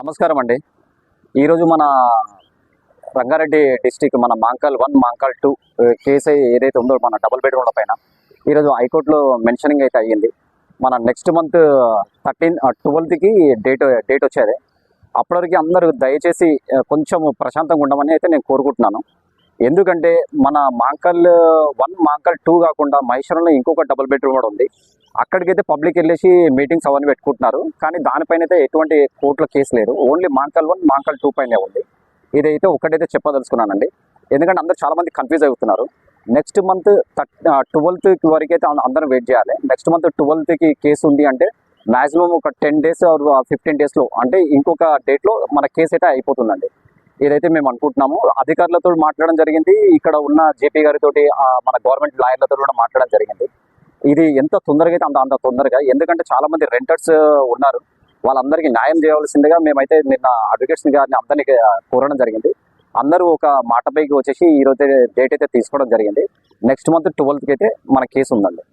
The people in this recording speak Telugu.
నమస్కారం అండి. ఈరోజు మన రంగారెడ్డి డిస్టిక్ మన మాంకాల్ 1 మాంకాల్ 2 కేసు ఏదైతే ఉందో మన డబుల్ బెడ్రూమ్ల పైన ఈరోజు హైకోర్టులో మెన్షనింగ్ అయితే అయ్యింది. మన నెక్స్ట్ మంత్ 12కి డేట్ వచ్చేది. అప్పటివరకు అందరూ దయచేసి కొంచెం ప్రశాంతంగా ఉండమని అయితే నేను కోరుకుంటున్నాను. ఎందుకంటే మన మాంకాల్ 1 మాంకాల్ 2 కాకుండా మహేశ్వరంలో ఇంకొక డబుల్ బెడ్రూమ్ కూడా ఉంది. అక్కడికైతే పబ్లిక్ వెళ్ళేసి మీటింగ్స్ అవన్నీ పెట్టుకుంటున్నారు. కానీ దానిపైన అయితే ఎటువంటి కోర్టులో కేసు లేదు. ఓన్లీ మాంకాల్ 1 మాంకాల్ 2 పైనే ఉంది. ఇదైతే ఒకటైతే చెప్పదలుచుకున్నానండి. ఎందుకంటే అందరూ చాలామంది కన్ఫ్యూజ్ అవుతున్నారు. నెక్స్ట్ మంత్ 12th వరకు అయితే అందరం వెయిట్ చేయాలి. నెక్స్ట్ మంత్ 12th కేసు ఉంది అంటే మ్యాక్సిమం ఒక 10 days ఆర్ 15 daysలో అంటే ఇంకొక డేట్లో మన కేసు అయితే అయిపోతుందండి. ఇదైతే మేము అనుకుంటున్నాము. అధికారులతో మాట్లాడడం జరిగింది. ఇక్కడ ఉన్న జేపీ గారితో మన గవర్నమెంట్ లాయర్లతో కూడా మాట్లాడడం జరిగింది. ఇది ఎంత తొందరగా అయితే అంత తొందరగా, ఎందుకంటే చాలామంది రెంటర్స్ ఉన్నారు. వాళ్ళందరికీ న్యాయం చేయవలసిందిగా మేమైతే నిన్న అడ్వకేట్స్ గారిని అందరినీ కోరడం జరిగింది. అందరూ ఒక మాటపైకి వచ్చేసి ఈరోజు డేట్ అయితే తీసుకోవడం జరిగింది. నెక్స్ట్ మంత్ 12th అయితే మన కేసు ఉందండి.